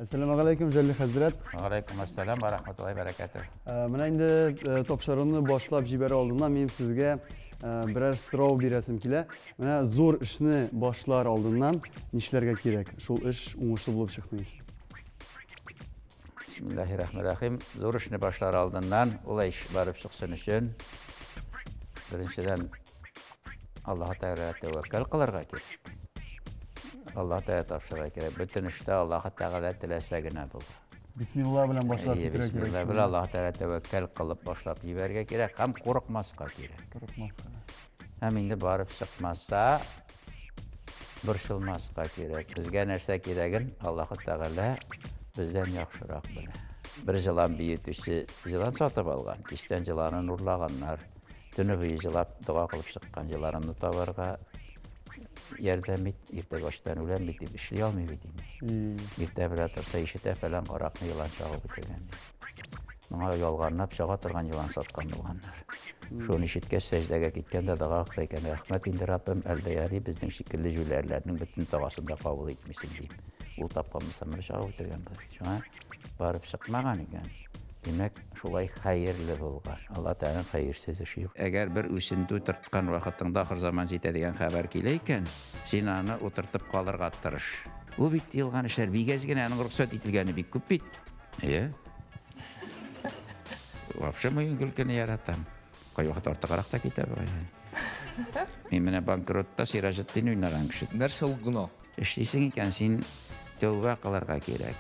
Assalamu alaikum Jalil Hazret. Aleyküm asselam ve rahmetullahi berekatuhu. Mana endi topshiriqni boshlab jibara oldimdan men sizga birer so'rov berasim kela. Mana zo'r ishni boshlar oldindan nishlarga kerak? Shu ish o'ngishli bo'lib chiqsin. Bismillahirrahmanirrahim. Zo'r ishni boshlar oldindan ulay ish borib chiqsin uchun birinchidan Alloh taologa tavakkal qilarga kerak. Allah Teala topshirgan kerak. Bütün işte Allah Teala tilesegine bul. Bismillah bilan boshlab kerak. Bismillah bilan Allah Teala tevekkül qilib boshlab yiberge kerak. Ham qo'rqmasqa kerak. Qo'rqmasqa. Ham endi borib chiqmasa burshilmasqa kerak. Bizga narsa keragin Alloh Teala bizdan yaxshiroq biladi. Bir yılan büyütüşü yılan sotib olgan. Kishdan yılanı nurlaganlar. Tuni bo'yi yilab duo qilib chiqqan yılanımni tovarga yerden bit, irte baştan ölen bitip işliy almıyor biteyim. Irte bile tursa işite falan qarakni yılan çağı bitirgen. Bana yolganlap çağa turgan yılan satkan bulganlar. Şunu işitke secdege gitken de dağa kıyken rahmet indi Rabbim elde yari bizden şekilli jülerlerinin bütün tağasında kabul etmesin diyeyim. Bu tapkamızda bir çağı bitirgen. Şuna barıp çıkmagan iken. Demek şulay hayırlı bulgar. Allah Teala'nın hayırsız işi yok. Eğer bir üsündü tırtkan vakitinde ahir zaman jetedigen haber keleyken, sen onu oturtup kalırga attırış. O bitti yılgan işler. Bir gezgene onun ruhsat etilgeni bir küp bit. Вообще mühim gülkeni yaratam. Koy vakit ortağarakta kitabı. Memine bankrutta Sirajettin Ünleran küşüt. Nerse olguna? İşteysin iken sen tövbe kılarga gerek.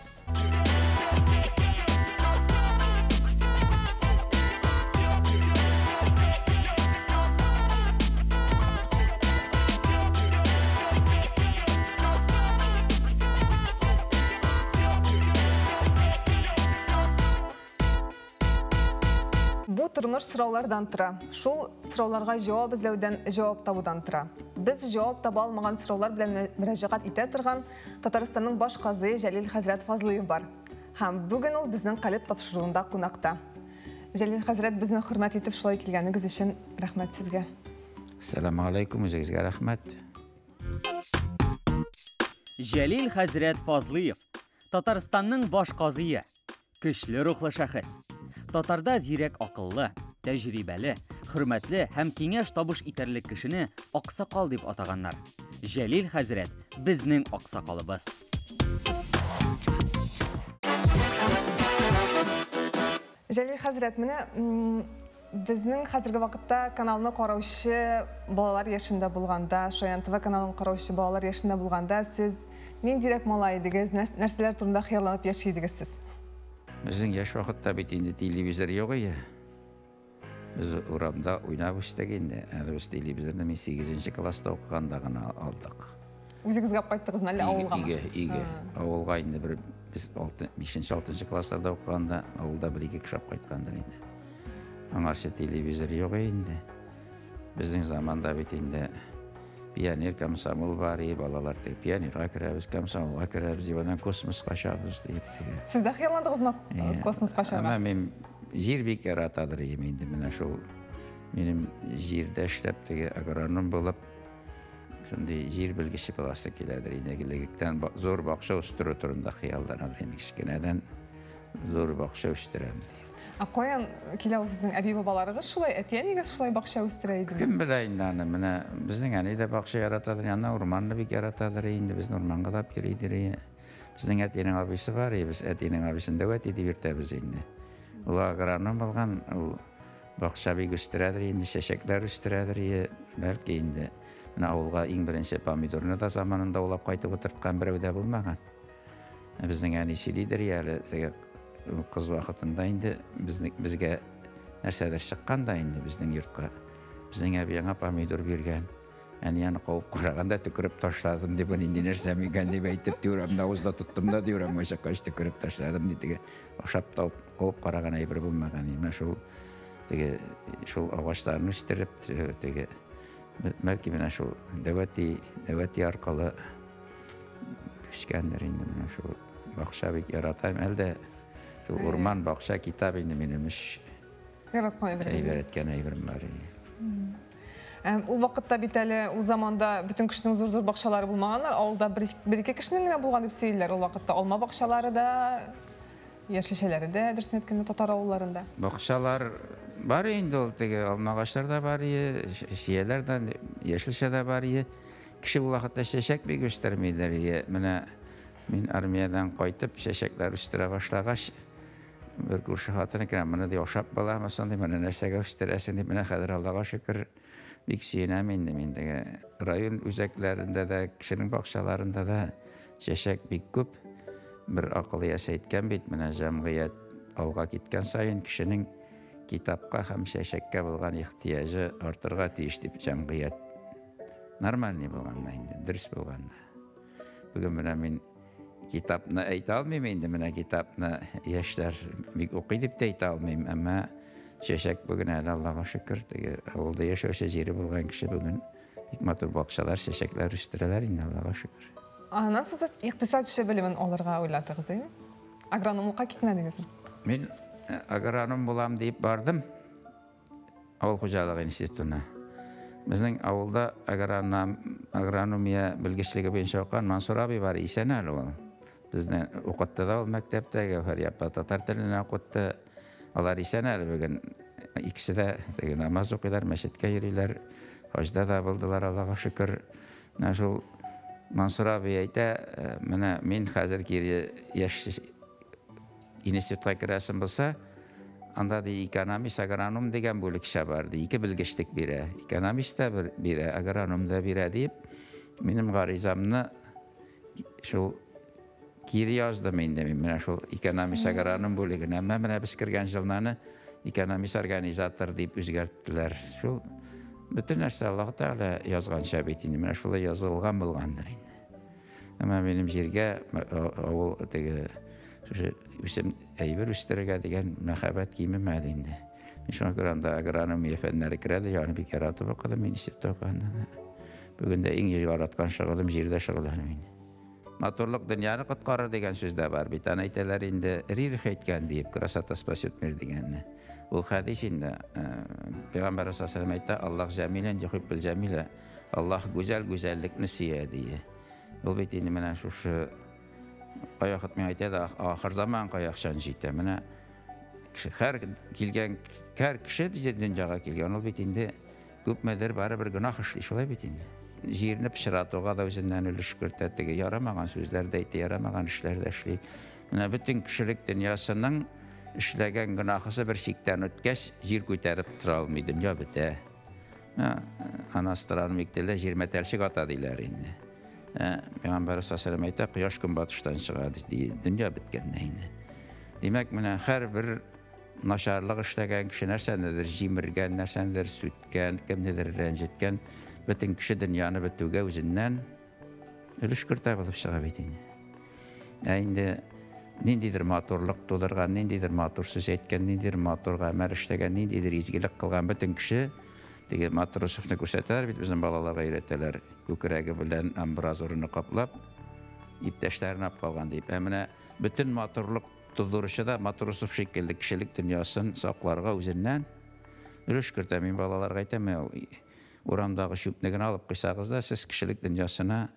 Bu turmuş sıralardan tıra. Şul sıralarga cevap izlewden cevap tabudan tıra. Biz cevap taba almagan sıralar bilen müracaat ite turgan Tataristan'ın baş qazı Jalil Hazret Fazlıyev var. Hem bugün ol bizning qalb topşuruğunda qonaqta. Jalil Hazret bizni hürmet etip şulay kelganigiz için rahmet sizge. Assalamu alaikum, o'zingizga rahmat. Jalil Hazret Fazlıyev, Tataristan'ın baş qazıya, güçlü ruhlu şahıs. Tatarda zirek akıllı, tecrübeli, hürmetli hem kengeş tabuş iterlik kişini aksakal dip ataganlar. Jalil Hazret bizning aksakalыбыз. Jalil Hazret mine bizning hazırgi vaqtda kanalını qarawchi bolalar yaşında bulganda, Shoyan TV kanalını qarawchi bolalar yaşında bulganda siz men direkt malaydınız, narsalar turunda xiyallanıp yaşaydınız siz. Bizning yaş vaqtda bitindi televizor yo'q ya. Biz uramda oynab istegende, biz televizorni men 8-klassda o'qiganda gana aldık. O'zingiz gap aytdingiz, nali avulga? Iga. Avulga endi bir biz 5-6 klasslarda o'qiganda avulda 1-2 kishi qaytgandir endi. Anarcha televizor yo'q endi. Bizning zamanda bitindi Pioner komsomol var, balalar da pionerga kiramiz, komsomolga kiramiz, yo'dan kosmosga qochamiz deb. Siz de xiyallandingizmi kosmosga qochishga? Ama men yer bekar atadir endi mana shu menim yerda ishlab agronom bo'lib shunday yer bilgisi bo'lsa keladi. Enagilikdan zo'r baqsha o'stirish turida xiyollanadi. Kichkinadan zo'r baqsha o'stiraman. Qo'yan kelav sizning abi babalarınız şulay etiyeniz şulay baqsha o'stiraydi. Kim bilaydi mana bizning anida baqsha yaratadi, yana o'rmonni bek yaratadi. Endi biz o'rmonga dab beraydi. Bizning etining abisi var, biz etining abisini davat edib bertamiz endi. Ular agronom bo'lgan, u baqsha bek o'stiradi, endi shashaklar o'stiradi, balki endi mana avulga eng birinchi pomidorni da zamonida olab qaytib o'tirtgan birovda bo'lmagan. Bizning anisi lider yali kız vaqtında indi bizge narsalar chiqqanda indi bizning yurtga. Bizning abi yana pomidor bergan. Yani qovib qaraganda tükürüp tashladim deb endi narsam ekan deb aytib diyoram, o'zda tutdim da diyoram, o'sha qo'sh tükürüp tashladim dedi. O'shab qovib qaragan aybi bo'lmagan. Mana shu ağaçlarni o'stirib balki mana shu davati orqali pishgandir endi mana shu baqshabek yaratayım elde. Şu orman baqsha kitab endi menim ish yaratgan aybirim bor. Ул вакытта бит әле ул заманда бүтән кешенең зур бакчалары булмаганнар, авылда бер-ике кешенең генә булган дип сөйлиләр ул вакытта. Алма бакчалары да, яшелчәләре дә, дөресен әйткәндә, татар авылларында. Бакчалар бар инде ул теге алма агачлар да бар, шияләр да, яшелчә дә бар. Кеше бу вакытта чәчәк бик үстермиләр. Менә мин армиядан кайтып чәчәкләр үстерә башлагач, бер күрше хатын икән, моны да яшап балам, сонда менә нәрсәгә үстерәсең дип, менә хәзер Аллага шөкер бик сөенәм инде мин теге район үзәкләрендә дә, кешенең бакчаларында да чәчәк бик күп. Бер акыл иясе әйткән бит, менә җәмгыять алга киткән саен кешенең китапка һәм чәчәккә булган ихтияҗы артырга тиеш дип җәмгыять нормальный булганда инде, дөрес булганда. Бүген менә мин китапны әйтә алмыйм инде, менә китапны яшьләр бик укый дип тә әйтә алмыйм, әмма чәчәк бүген әле Аллага шөкер, теге авылда яшәүче җире булган кеше бүген бик матур бакчалар, чәчәкләр үстерәләр инде, Аллага шөкер. Аннан сез икътисадчы белемен алырга уйладыгыз, агрономлыкка китмәдегезме? Мин агроном булам дип бардым авыл хуҗалыгы институтына. Безнең авылда агрономия белгечлеге буенча укыган Мансур абый бар, исән әле ул. Безне укытты да ул мәктәптә, Гәүһәр апа татар теленә укытты. Алар исән әле бүген. Икесе дә теге намаз укыйлар, мәчеткә йөриләр, хаҗда да булдылар, Аллага шөкер. Менә шул Мансур абый әйтә, менә мин хәзер кире яшь институтка керәсем булса, анда да экономист, агроном дигән бүлекчә бар, ике белгечлек бирә. Экономист та бирә, агроном да бирә дип, минем гаризамны шул кире яздым инде мин, менә шул экономист, агроном бүлегенә. Менә без кергән җылнаны экономист организатор дип үзгәрттеләр. Шул bütün нәрсә Аллаһ Тәгалә язганча бит инде, менә шулай язылган булгандыр инде. Әмма минем җиргә авыл теге үсем әйбер үстерергә дигән мәхәббәт кимемәде инде. Шуңа күрә анда агрономия фәннәре керәде, ягъни бик яратып укыдым институтта укыганда. Бүген дә иң яраткан шөгылем җирдә шөгыльләнәм инде. Матурлык дөньяны коткарыр дигән сүз дә бар бит. Аны әйтәләр инде, Ририх әйткән дип, красота спасет мир дигәнне. Ул хәдис инде. Пәйгамбәр саллаллаху алейһи әйтә, Аллаһ җәмилен юхиббул җәмилә. Аллаһ гүзәллекне сөя дия. Ул бит инде менә шушы аяқат мен әйтә дә ахыр заман каякчан җитә. Менә һәр килгән һәр кеше дөньяга килгән, ул бит инде күпмедер барыбер гөнаһ эшли, шулай бит инде. Җирне пычратуга да үзеннән өлеш кертә, теге ярамаган сүзләр дә әйтә, ярамаган эшләр дә эшли. Менә бөтен кешелек дөньясының эшләгән гөнаһысы бер сиктән үткәч, җир күтәреп тора алмый, дөнья бетә. Анастыран миктелдә җир мәтәлчек ата диләр инде. Пәйгамбәр саллаллаху әйтә, кояш көнбатыштан чыга ди, дөнья беткәндә инде. Димәк, менә һәрбер начарлык эшләгән кеше нәрсәнедер җимергән, нәрсәнедер сүткән, кемнедер рәнҗеткән, бөтен кеше дөньяны бетүгә үзеннән өлеш кертә булып чыга бит инде. Инде ниндидер матурлык тудырган, ниндидер матур сүз әйткән, ниндидер матур гамәл эшләгән, ниндидер изгелек кылган бөтен кеше теге матросовны күрсәтәләр бит, безнең балаларга өйрәтәләр. Күкрәге белән амбразурны каплап, иптәшләрен ап калган дип. Менә бөтен матурлык тудыручы да матросов шикелле кешелек дөньясын сакларга үзеннән өлеш кертә. Мин балаларга әйтәм, урамдагы шүпнеген алып кыйсагыз да, сез кешелек дөньясына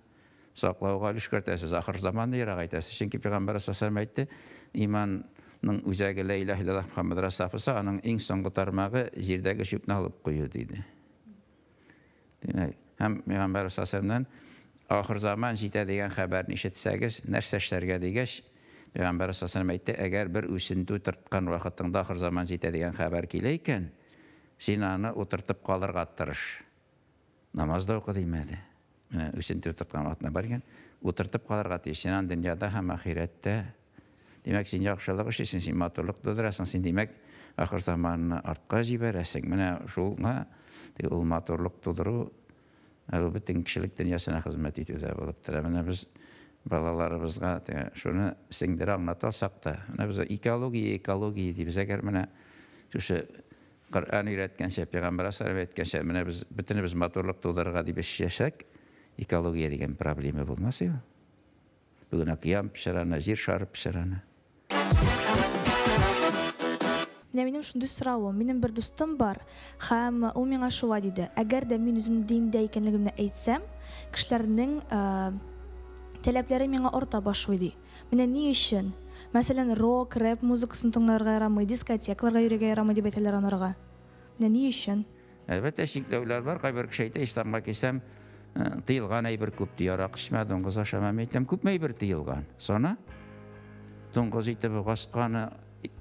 саклауга өлеш кертәсез. Ахыр заманда ярак әйтәсез. Чөнки Пәйгамбәр саллаллаху әйтте, иманның үзәге ла илаһ иллаллаһ Мөхәммәд расулуллаһ, аның иң соңгы тармагы җирдәге шүпне алып кую диде. Димәк, һәм Пәйгамбәр саллаллаһу ахыр заман җитә дигән хәбәрне ишетсәгез, нәрсә эшләргә дигәч, Пәйгамбәр саллаллаһу әйтте, әгәр бер үсентү төрткән вакытыңда ахыр заман җитә дигән хәбәр килә икән, син аны утыртып калырга тырыш. Намазда укы димәде. Менә үсентү төрткән вакытына барган, утыртып калырга тиеш. Син дөньяда һәм ахирәттә. Димәк, син яхшылык эшлисең, син матурлык тудырасың, син димәк, ахыр заманны артка җибәрәсең. Менә шулга ул матурлык тудыру бөтен кешелек дөньясына хезмәт итүдә булып тора. Менә без балаларыбызга шуны сеңдерә аңлата алсак та, менә без экология дибез. Әгәр менә шушы Коръән өйрәткәнчә, Пәйгамбәр саллаллаху әйткәнчә, менә без бөтенебез матурлык тудырырга дип эшләсәк, экология дигән проблема булмас иде. Бүген океан пешерана, җир шары пешерана. Benim şunday sorawım. Benim bir dostum var. Hem o meni şuva dedi. Eğer de men özüm dinde ekenligimni aytsam, kişilerning talapları meni orta başlaydı. Mene ne için? Mesela rock, rap muzikasını tınlarga yaramay, diskoteklarga yürüge yaramay deb aytırlar onlarga. Mene ne için? Elbette şiklevler var. Kayber şeyde İslam'a kesem tıyılgan ayber köp diyarak içme dongoz aşamam etem köp meyber tıyılgan. Sonra dongoz ite bu gaskanı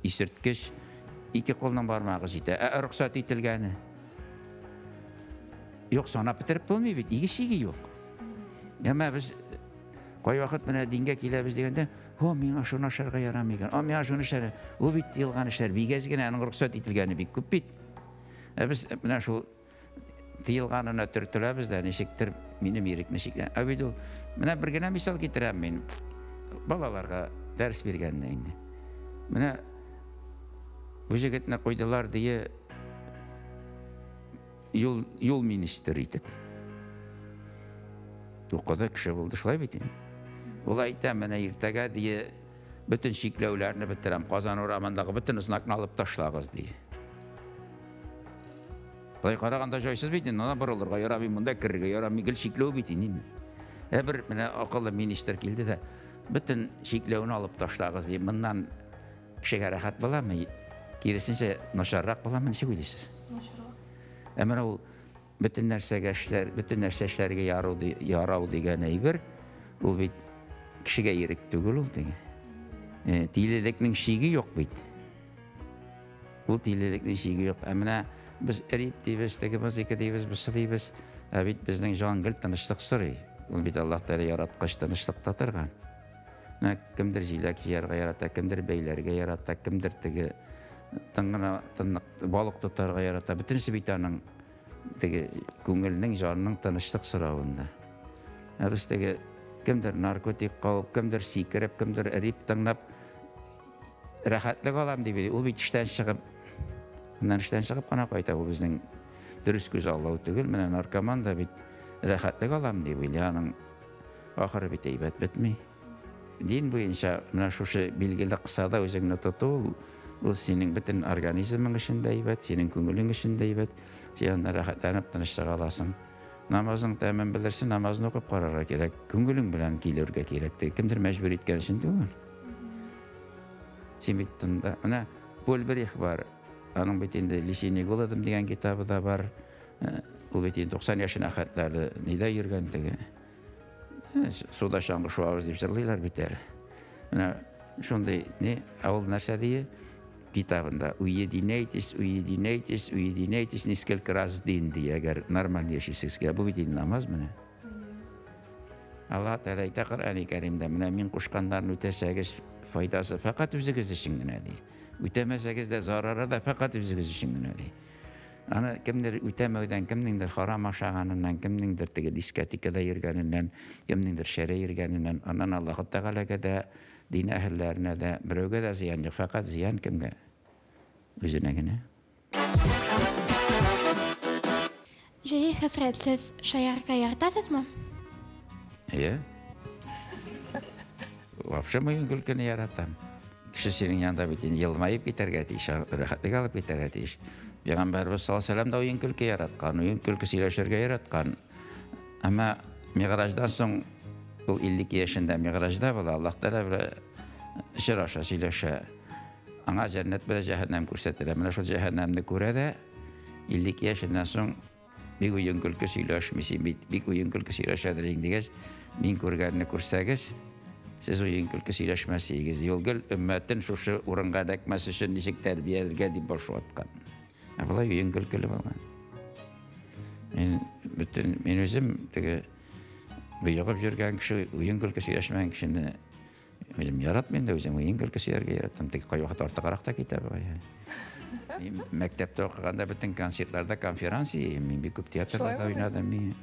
isirtkeş iki kolundan barmağı jite. Ruhsat itilgeni. Yok sonra bitirip bulmuyor bit. İki şeyi yok. Ama biz koy vakit bana dinge kile biz degende ho men şuna şarga yaramıgan. O men şuna şarga. O bit tıyılgan işler. Bigezgene anın ruhsat itilgeni bit köp bit. Biz bana şu tıyılganına törtüle bizden eşiktir benim yerik neşikler. Abidul, bana bir gene misal getirem benim. Balalarga ders bergende indi. Bana bu jigitne koydular diye yol ministeri itip. O kadar kişi oldu şulay bitin. Olay item bana irtega diye bütün şiklevlerini bitirem. Kazan oramandaki bütün ısnakını alıp taşlağız diye. Olay karaganda joysuz bitin. Ona bir olurga yaramı bunda kirge yaramı gel şiklev bitin değil mi? Bir bana akıllı minister geldi de bütün şiklevini alıp taşlağız diye. Bundan kişiye rahat bulamı? Gerisince naşarrak bulamı? Ne söylüyorsunuz? Naşarrak. Hemen o bütün nerseşlerge yarav degen eyber, ol bit kişiye yerik tügül ol degen. Dileliknin şiği yok bit. Ol dileliknin şiği yok. Hemen biz erip deybiz, tegimiz iki deybiz, biz deybiz. Bit bizden jangıl tanıştık soruy. Ol bit Allah Teala yaratqış tanıştık tatırgan. Kimdir jilak yerge yarata, kimdir beylerge yarata, kimdir tege tыңгына balık tutarga yarata. Bütünsi bitanın көңілінің жанының тыныштық сұрауында. Біз кімдір наркотик қауып, кімдір секіріп, кімдір іреп тыңнап рахатлық алам деп еді. Ол бит іштен шығып қана қайта. Ол біздің дұрыс көз алау түгіл. Міне наркоман да бит рахатлық алам деп еді. Аның ақыры бит әйбәт бітмей. Дин бойынша мына шушы белгілі қысада өзіңні тұту, ол сенің бүтін организмің үшін де әйбәт, сенің көңілің үшін де әйбәт. Сен рахаттанып тыныштық аласың. Намазың тәмін білірсін, намазын оқып қарарға керек. Көңілің білән келерге керек. Кімдір мәжбүр еткен үшін түгін. Сен биттінде, ана Польберих бар. Аның бетінде Лисенег оладым деген китабы да бар. Ол бетінде 90 yaşına хаттарды неде жүргендігі. Суда шаңғы шуағыз деп жырлайлар бітер. Шондай не, ауыл нәрсе дейі kitabında ujedinайтесь, несколько раз в день diye eğer normal yaşıyorsunuz ki bu bir din namaz mı ne? Allah Teala ite Kur'an-ı Kerim'de min kuşkanların öteseniz faydası fakat özünüz için ne diye. Ötemeseniz de zararı da fakat özünüz için ne diye. Ana kimdir ötemeden, kimdir haram aşağınından, kimdir diskotikada yürgeninden, kimdir şere yürgeninden, anan Allah Teala'ya da din ehillerine de biröge de ziyan yok. Fakat ziyan kimge? Özüne gene. Şeyh Hazret, siz şayarka yaratasız mı? İyi. Вообще müyün gülkünü yaratam. Kişi senin yanında bitin yılmayıp giderge deyiş, rahatlık alıp giderge deyiş. Peygamberimiz sallallahu aleyhi ve sellem de oyun külkü yaratkan, oyun külkü sileşirge yaratkan. Ama miğrajdan son bu 52 yaşında miğrajda bula Allah Teala bir şiraşa sileşe. Ana cennet böyle cehennem kursettir. Ama şu cehennemde kurede 52 yaşından son bir oyun külkü sileşmesi, bir oyun külkü sileşedirin diyeceğiz. Min kurganını kursağız. Siz oyun külkü sileşmesiyiz. Yolgül ümmetin şu urunga dekmesi için nisik terbiyelerge deyip boşu atkan. Ama oyun külkülü olgan. Ben özüm büyüyüp жүрген kişi, oyun külküsü yaşamayan kişini özüm yaratmayın da özüm oyun külküsü yarattım. Tek koy vakit ortağarak da kitabı var. Mektepte okuyanda bütün konsertlerde konferans yiyeyim. Ben bir küp tiyatroda oynadım.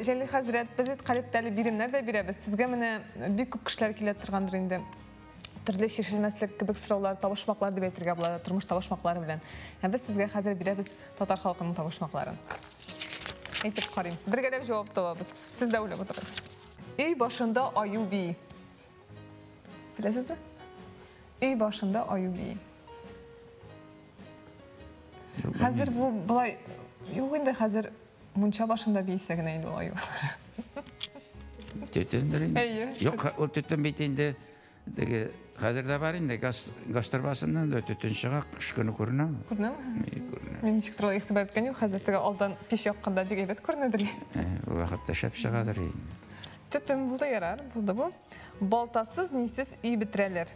Jelli Hazret, biz bit kalepteli birimler de biremiz. Sizge mene bir küp kişiler kilet turgandır indi. Türlü şişirmeslik kibik sıralar, tavuşmaklar deb aytırga buladi, turmuş tavuşmaklары bilen. Biz sizge hazır biremiz Tatar halkının tavuşmaklарын. Aytib qarayım. Bir gəlib cavab tapabız. Siz də oynab oturasınız. Üy başında Ayubi. Biləsiniz mi? Üy başında Ayubi. Хәзер бу былай юк инде хәзер мунча башында бейсә генә инде ул аю. Төтендер инде. Әйе. Юк, ул төтен бит инде. Теге хәзердә бар инде газ торбасыннан да төтен чыга, кыш көне күренә. Күренәме? Мин ничек торга игътибар иткән юк, хәзер теге алдан пеш якканда бик әйбәт күренәдер. Ул вакытта шәп чыгадыр инде. Төтен булды ярар, булды бу. Балтасыз, нисез үй битерәләр.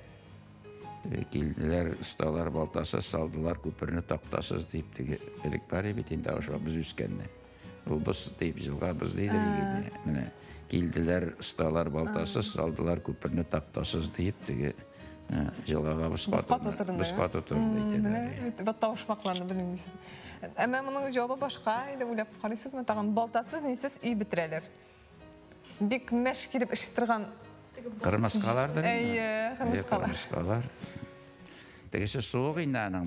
Килдиләр, осталар балтасыз салдылар, күперне тактасыз дип теге элек бар бит инде аша без үскәндә. Ул без дип җылга без диде инде. Менә килдиләр, осталар балтасыз салдылар, күперне тактасыз дип теге җылгага без катып Менә бит тавышмакларны белмим нисез. Әмма моның җавабы башка, инде уйлап карыйсызмы, тагын балтасыз, нисез үй битерәләр. Бик мәш килеп эш торган кырмыскалардыр. Әйе, кырмыскалар. Кырмыскалар. Тегесе суык инде аның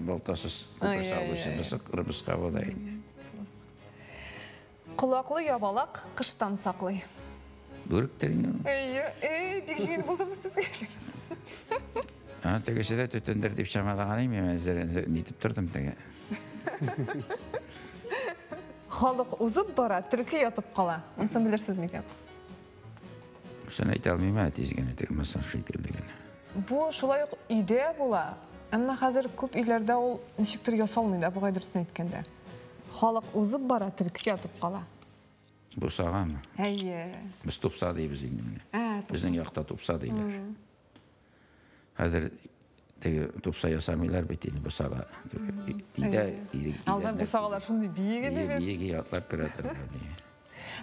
балтасыз күпер салышы, без кырмыска була инде. Кулаклы ябалак кыштан саклый. Бүректер инде. Әйе, бик җиңел булдымы сезгә? Тегесе дә төтендер дип чамалаган име, мен нитеп тордым теге. Халык узып бара, төрки ятып кала. Онсын белерсез микән? Sen әйтә алмыйм, тизгәне теге масан шикеллеген. Бу шулай ук өйдә була. Әмма хәзер күп өйләрдә ул ничектер ясалмый да, бугай дөресен әйткәндә. Халык узып бара, төрки ятып кала. Бу сагамы? Әйе. Без тупса дибез инде менә. Безнең якта тупса диләр. Хәзер теге тупса ясамыйлар бит инде бу сага. Тидә Алда бу сагалар шундый биек иде бит. Биеге ятлап керә торган.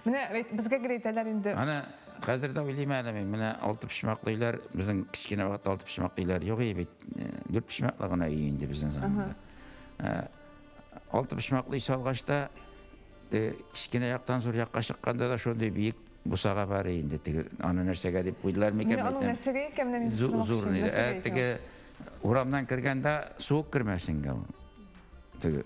Менә безгә грейтәләр инде. Ана хәзер дә уйлыйм әле мин, менә 6 пишмаклыйлар, безнең кичкенә вакытта 6 пишмаклыйлар юк иде бит. 4 пишмаклы гына инде безнең заманда. 6 пишмаклый салгачта кичкенә яктан зур якка чыкканда да шундый биек бусага бар инде. Теге аны нәрсәгә дип куйдылар микән? Аны нәрсәгә икән менә мин зур иде. Теге урамнан кергәндә суык кермәсенгә. Теге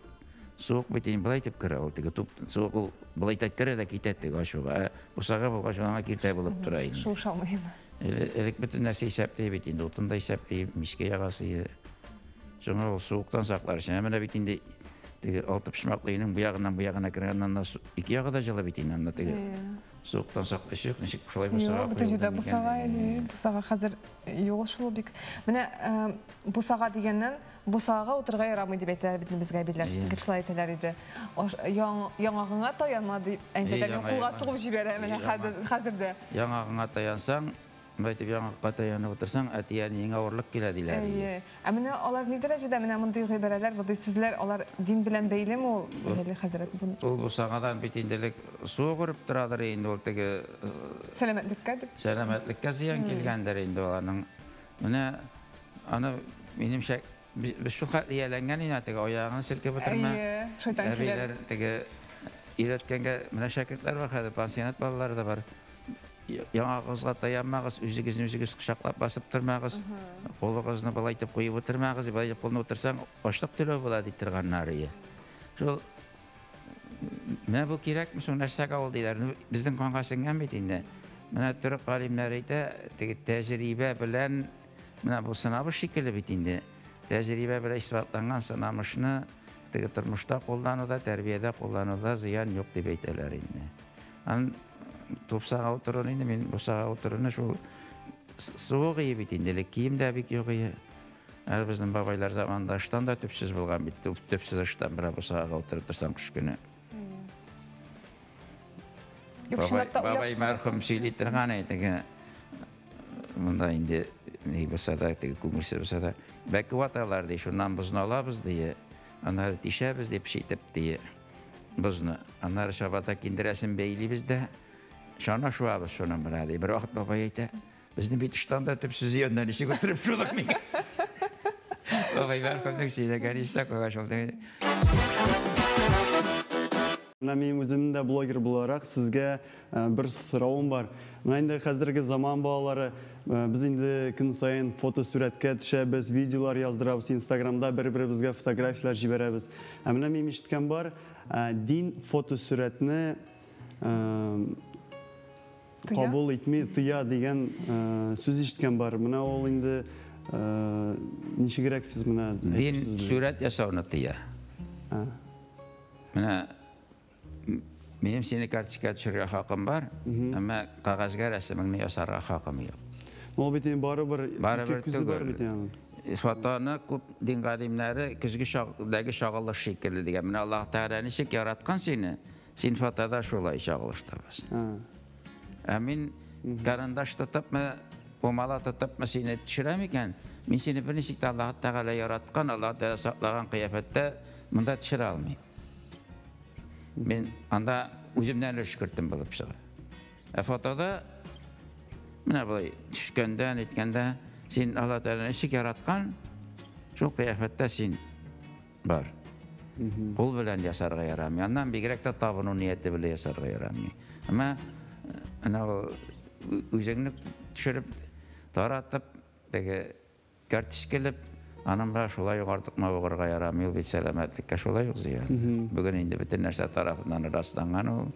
суык бит инде былай итеп керә ул. Теге суык ул былай итеп керә дә китә теге ашуга. Бусага булгач аңа киртә булып тора инде. Шул шамый. Элек бөтен нәрсә исәпләй бит инде. Утында исәпләй, мишкә ягасы. Шуңа ул суыктан саклар өчен. Менә бит инде теге 6 пишмаклыйның бу ягыннан бу ягына кергәннән ике ягы да җылы бит инде. Теге суыктан саклашы юк, ничек шулай бусага. Бу тәҗрибә бусага иде. Бусага хәзер юк шул бик. Менә бусага дигәннән бусага утырга ярамый дип әйтәләр бит безгә биләр. Кешеләр әйтәләр иде. Яңагыңа таянма дип әйтәләр. Кулга сугып җибәрә менә хәзердә. Яңагыңа таянсаң, байтып яңакка таянып утырсаң, әтиянең авырлык килә диләр. Ә менә алар ни дәрәҗәдә менә мондый гыйбарәләр, мондый сүзләр алар дин белән бәйлеме ул хәзрәт? Ул бусагадан бит инделек су күреп торадыр инде ул теге сәламәтлеккә дип. Сәламәтлеккә зыян килгәндер инде аларның. Менә аны минемчә без шул хәтле яланган инде теге аягын селкеп утырма. Шайтан килә. Теге өйрәткәнгә менә шәкертләр бар хәзер пансионат балалары да бар. Яңагызга таянмагыз, үзегезне кочаклап басып тормагыз. Кулыгызны былай итеп куеп утырмагыз, былай итеп кулны утырсаң, ачлык төлөө була дип торганнар иде. Шул менә бу кирәкме шул нәрсәгә ул диләр. Безнең канга сеңгән бит инде. Менә төрек галимнәре әйтә, теге тәҗрибә белән менә бу сынабы шикелле бит инде. Тәҗрибә белән исбатланган сынамышны теге тормышта куллануда, тәрбиядә куллануда зыян юк дип әйтәләр инде. Тупсага утырын инде, мин бусага утырыны шул суык иде бит инде, кием дә бик юк иде. Безнең бабайлар заманында ыштан да төпсез булган бит, төпсез ыштан бер бусага утырып торсаң кыш көне. Бабай мәрхүм сөйли торган иде. Монда инде ни булса да, теге күңелсез булса да, бәке ваталар ди, шуннан бозны алабыз ди, аннары тишәбез дип шитеп ди. Бозны, аннары шабата киндерәсен бәйлибез дә. Шана шуабыз шунан бара ди. Бер вакыт бабай әйтә, безне бит ыштанда төпсез янда ничек утырып шулык мин. Бабай мәрхүм сөйләгән ишетә куйган шул. Мен өзім де блогер боларақ сізге бір сұрауым бар. Менде қазіргі заман балалары біз енді күн сайын фото суретке төшәбез, видеолар яздырабыз, Инстаграмда бір-бірімізге фотографиялар жіберәбіз. Менә мен ишеткән бар, дин фото суретне кабул итми, тыя дигән сүз ишеткән бар. Менә ул инде ничегрәк сез менә дин сурет ясауны тыя. Менә минем сине карточка төшерергә хакым бар, әмма кагазга рәсемеңне ясарга хакым юк. Ул бит инде барыбер Барыбер ике күзе бар түгел. бит аның. Фотоны күп дин галимнәре көзге шагылдагы шагылыш шикелле дигән. Менә Аллаһ Тәгалә ничек яраткан сине, син фотода шулай шагылыш табасың. Ә мин карандаш тотып, умала тотып сине төшерәм икән, мин сине бер ничек тә Аллаһ Тәгалә яраткан, Аллаһ Тәгалә саклаган кыяфәттә монда төшерә алмыйм. Мин анда үземнән шөкертем булып чыга. Ә фотода менә булай төшкәндән, иткәндә син Аллаһ Тәгалә ничек яраткан, шул кыяфәттә син бар. Кул белән ясарга ярамый. Аннан бигрәк тә табыну нияте белән ясарга ярамый. Әмма ана үзеңне төшереп, таратып, теге карточкалап, аның белән шулай артык мавыгырга ярамый, ул бит сәламәтлеккә шулай ук зыян. Бүген инде бөтен нәрсә тарафыннан расланган ул.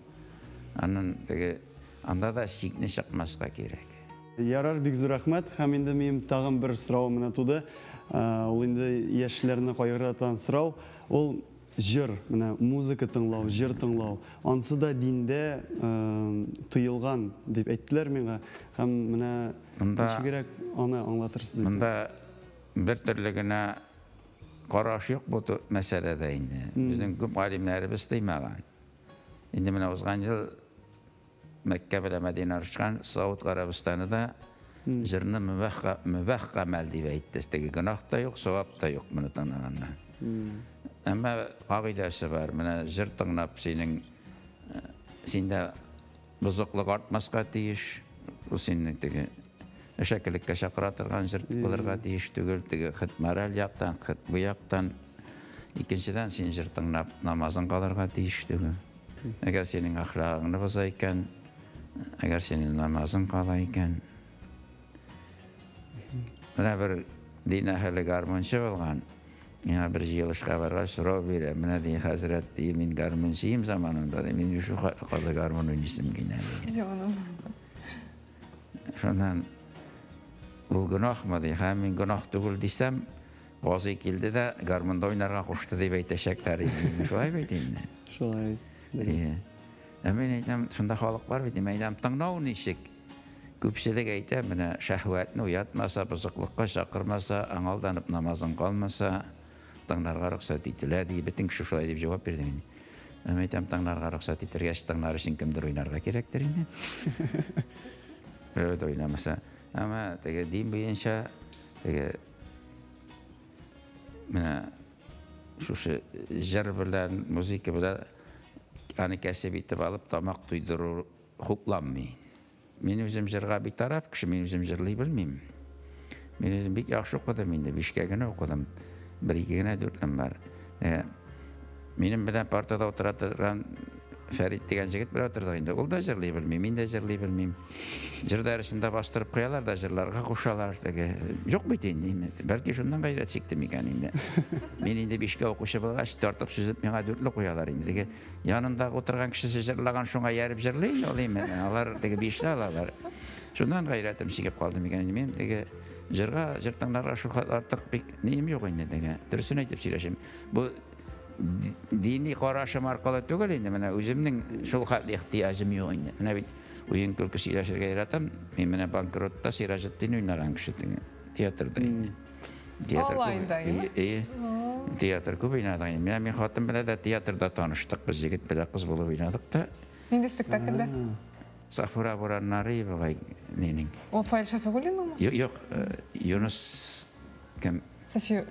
Аның теге анда да сикне чыкмаска кирәк. Ярар, бик зур рәхмәт. Һәм инде минем тагын бер сорау менә туды. Ул инде яшьләрне кайгыртан сорау. Ул җыр, менә музыка тыңлау, җыр тыңлау. Ансы да диндә тыелган дип әйттеләр миңа. Һәм менә ничегрәк аны аңлатырсыз? Монда бер төрле генә караш юк бу мәсьәләдә инде. Безнең күп галимнәребез тыймаган. Инде менә узган ел Мәккә белән Мәдинә арышкан Сауд Арабистанында җырны мөбах гамәл дип әйтте. Теге гөнаһ та юк, савап та юк моны тыңлаганнан. Әмма кагыйдәсе бар. Менә җыр тыңлап синдә бозыклык артмаска тиеш. Ул синең теге шәкелеккә чакыра торган җыр булырга тиеш түгел. Теге мораль яктан, бу яктан. Икенчедән син җыр тыңлап намазын кылырга тиеш түгел. Әгәр синең әхлагыңны боза икән, әгәр синең намазың кала икән. Менә бер дин әһле гармунчы булган. Миңа бер җыелышка барга сорау бирә. Менә ди хәзрәт, ди мин гармунчıyım заманында, ди мин шу кала гармун уйныйсым килә. Шуннан ул гөнаһмы ди, һәм мин гөнаһ түгел дисәм, газый килде дә гармунда уйнарга кушты дип әйтәчәкләр иде. Шулай бит инде. Шулай. Мен әйтәм, шунда халык бар бит, мен әйтәм, тыңлау ничек? Күпчелек әйтә, менә шәһвәтне уятмаса, бозыклыкка чакырмаса, аңалданып намазын калмаса, тыңларга рөхсәт ителә ди, бөтен кеше шулай дип җавап бирде мин. Мен әйтәм, тыңларга рөхсәт итәргә, тыңлар өчен кемдер уйнарга кирәктер инде. Бер уйламаса, әмма теге дин буенча, теге менә шушы җыр белән, музыка белән аны кәсеп итеп алып, тамак туйдыру хупланмый. Мин үзем җырга битараф кеше, мин үзем җырлый белмим. Мин үзем бик яхшы укыдым инде, 5кә генә укыдым. 1-2 генә дүртлем бар. Минем белән партада утыра торган Фәрит дигән җегет белән утырдык инде. Ул да җырлый белми, мин дә җырлый белмим. Җыр дәресендә бастырып куялар да җырларга кушалар. Юк бит инде. Бәлки шуннан гайрәт чиктем икән инде. Мин инде 5кә укучы булгач, тартып сүзеп миңа 4ле куялар инде. Янында утырган кеше җырлаган шуңа ярып җырлый инде, ул инде. Алар теге 5 алалар. Шуннан гайрәтем чигеп калдым икән инде. Мин теге җырга, җыр тыңларга шу артык бик нием юк инде теге. Дөресен әйтеп сөйләшәм. Бу dini карашым аркылы түгел инде, менә үземнең шул хәтле ихтияҗым юк инде. Менә бит уен күрке сөйләшергә яратам. Мин менә банкротта Сиражетдин уйнаган кеше театрда инде. Театр күп уйнадым. Мин хатын белән дә театрда таныштык. Без җегет белән кыз булып уйнадык та. Нинди спектакльдә? Сафура бураннары булай нинең. Ул Фаил Шафигуллинмы? Юк, Юнус кем? София.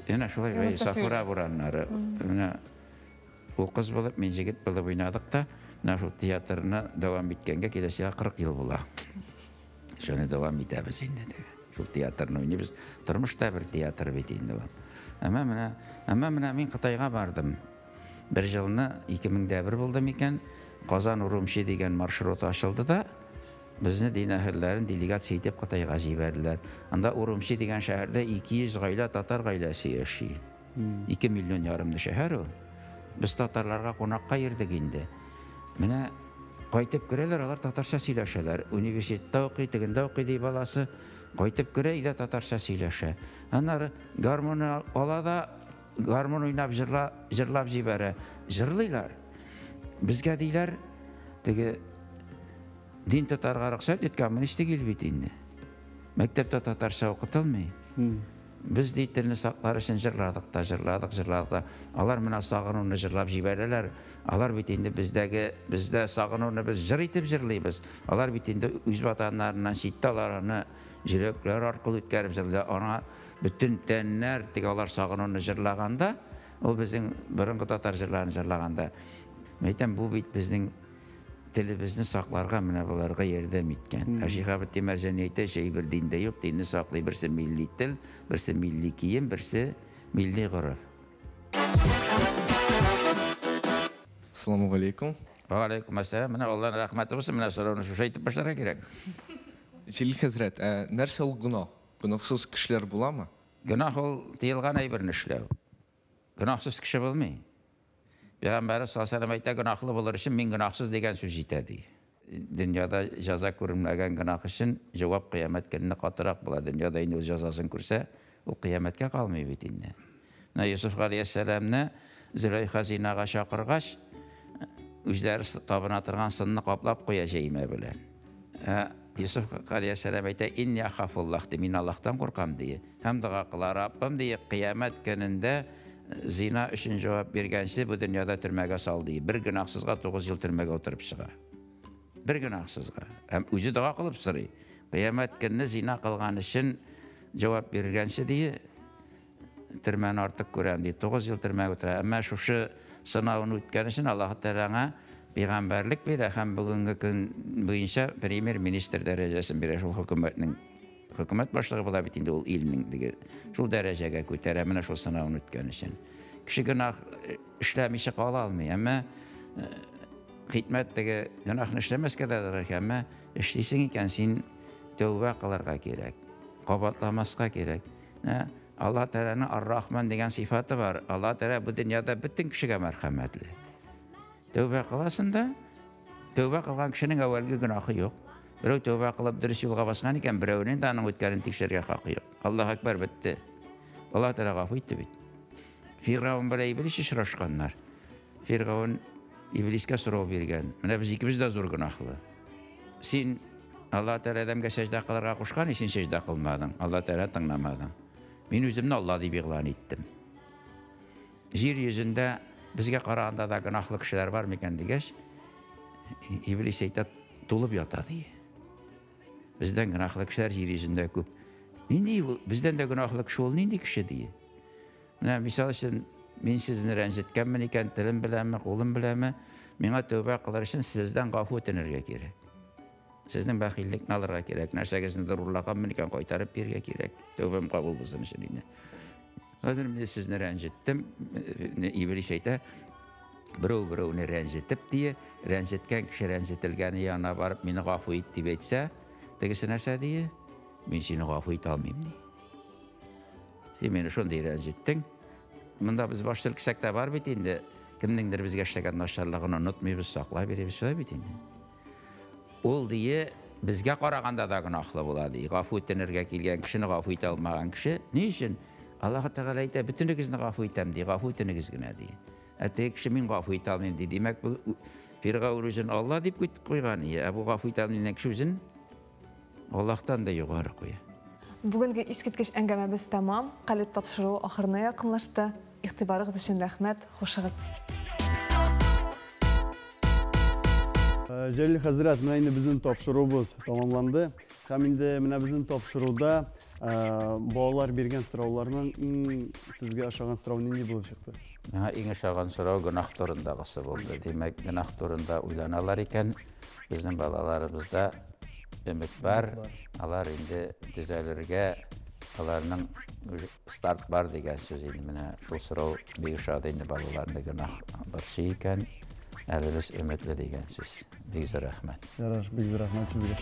Яна шулай, Сафура бураннары. Менә ул кыз булып, мин җегет булып уйнадык та, менә шул театрны дәвам иткәнгә киләсәгә 40 ел була. Шуны дәвам итәбез инде. Шул театрны уйныйбыз. Тормышта бер театр бит инде ул. Әмма менә мин Кытайга бардым. Бер елны 2001 булдым икән, Казан Урумчи дигән маршрут ачылды да, безне дин әһелләрен делегация итеп Кытайга җибәрделәр. Анда Урумчи дигән шәһәрдә 200 гаилә татар гаиләсе яши. 2 миллион ярымлы шәһәр ул. Без татарларга кунакка йөрдек инде. Менә кайтып керәләр, алар татарча сөйләшәләр. Университетта укый, тегендә укый ди баласы. Кайтып керә, өйдә татарча сөйләшә. Аннары гармунны ала да garmon oynab jırlap jibere. Jırlıylar. Bizge deyler, tege din tatarga ruxsat etken işte gelbet indi. Mektepte tatarça okutulmay. Biz deytilini saklar için jırladık da. Alar mına sağınını jırlap jibereler. Alar bitinde bizde sağınını biz jır etip jırlayız. Alar bitinde üz vatanlarından şittalarını jirekler arkalı ütkerip jırlıyor. Ona bütün tenler tege alar sağınını jırlaganda, o bizim bırıngı tatar jırlarını jırlaganda. Meyten bu bit bizden dilimizni saqlarga mına bularga yerdem etken. Haqiqat emerjeniyete şey bir dinde yok. Dinni saqlay, birisi milli til, birisi milli kiyim, birisi milli gurur. Assalamu alaikum. Wa alaikum assalam. Mına Allah'ın rahmeti olsun. Mına sorunu şu şeytip başlara gerek. Jalil Hazret, нәрсе ул гынаһ? Гынаһсыз кешеләр буламы? Günah ol deyilgan aybirini işlev. Günahsız kişi bulmayın. Peygamber sallallahu aleyhi ve sellem ayta günahlı bulur için min günahsız degen söz yetedi. Dünyada jaza görünmegen günah için cevap kıyamet gününe katırak bula. Dünyada yine öz cazasını kursa o kıyametke kalmıyor bitinde. Yusuf aleyhisselam'ne Züleyxa zinaga şakırgaç üzleri tabına atırgan sınını kaplap koyacağım bilen. Yusuf aleyhisselam ayta inni akhafullah de min Allah'tan korkam diye. Hem de akıla Rabbim diye kıyamet gününde zina için cevap vergense bu dünyada türmege saldı. Bir günahsızga 9 yıl türmege oturup çığa. Bir günahsızga. Hem özü dağa kılıp sırı. Kıyamet gününe zina kılgan için cevap vergense diye türmeni artık görem diye. 9 yıl türmege oturup. Ama şu sınavını ütken için Allah-u Teala'na peygamberlik verir. Hem bugünkü gün boyunca premier minister derecesini verir. Şu hükümet başlığı bula bitinde ol ilmin dige. Şu dereceye köteremine şu sınavını ütken için. Kişi günah işlemişi kala almıyor ama hizmet dige günahını işlemez kadar ama işleysin iken sen tövbe kılarga gerek. Kabatlamasga gerek. Allah Teala'nın Ar-Rahman degen sıfatı var. Allah Teala bu dünyada bütün kişiye merhametli. Tövbe kılasın da tövbe kılgan kişinin evvelki günahı yok. Birey tövbe kılıp dürüst yolga basgan iken bireyinin de anın ötkerini tekşerge hakkı yok. Allahu Ekber bitti. Allah Teala gafı etti bit. Firavun bile iblis işraşkanlar. Firavun ibliske soru bergen. Mine biz ikimiz de zor günahlı. Sen Allah Teala adamga secde kılarga kuşkan için secde kılmadın. Allah Teala tınlamadın. Ben özümde Allah deyip ilan ettim. Yer yüzünde bizge qarağında da günahlı kişiler var mı iken degeç, iblis eytat dolup yata diye. Bizden günahlı kişiler yer yüzünde köp. Nindi bizden de günahlı kişi ol, nindi kişi diye. Misal için ben sizni rencitkenmen iken tilim bileme, kolum bileme, bana tövbe kılar için sizden gafı ötenirge gerek. Sizden bakillikini alırga gerek. Nersegesini dururlakanmen iken koytarıp birge gerek. Tövbem kabul bulsun için. Ödürümde sizni rencittim. İblis eyta birov-birovni rencitip diye, rencitken kişi rencitilgeni yanına varıp meni gafı et deyip etse, tegisi nerse diye, ben seni gafı et almayayım diye. Sen beni şunday rencittin. Bunda biz başlık sekte var bitinde, kimdendir bizge işlegen naşarlığını unutmayıp sakla verip söyle bitinde. Ol diye bizge qaraganda da günahlı bula diye. Gafı ettenirge kelgen kişini gafı et almagan kişi, ne için? Allah Teala ayta bütünügizni gafı etem diye, gafı ettenigizgine diye. Tek kişi min gafı et almayayım diye. Demek bu Firavun özün Allah deyip koygan ya. Bu gafı et almayayım kişi özün Allah'tan da yukarı koya. Bugünkü iskitkiş engememiz tamam. Kalit tapşırığı ahırına yakınlaştı. İhtibarınız için rahmet, hoşçakalın. Jalil Hazret, mine indi bizim topşuruğumuz tamamlandı. Hem indi mine bizim topşuruğda bağlar bergen sıravlarının sizge aşağıdan sırav nindi bulup çıktı? En aşağıdan sırav günah torundağısı oldu. Demek günah torunda uylanalar iken bizim balalarımızda ümit var. Alar indi düzelirge alarının start var degen söz indi. Şu sırav bir aşağıda indi balalarında günah bir şey iken elimiz ümitli degen söz. Bizge rahmet. Yarar, bizge rahmet sizge.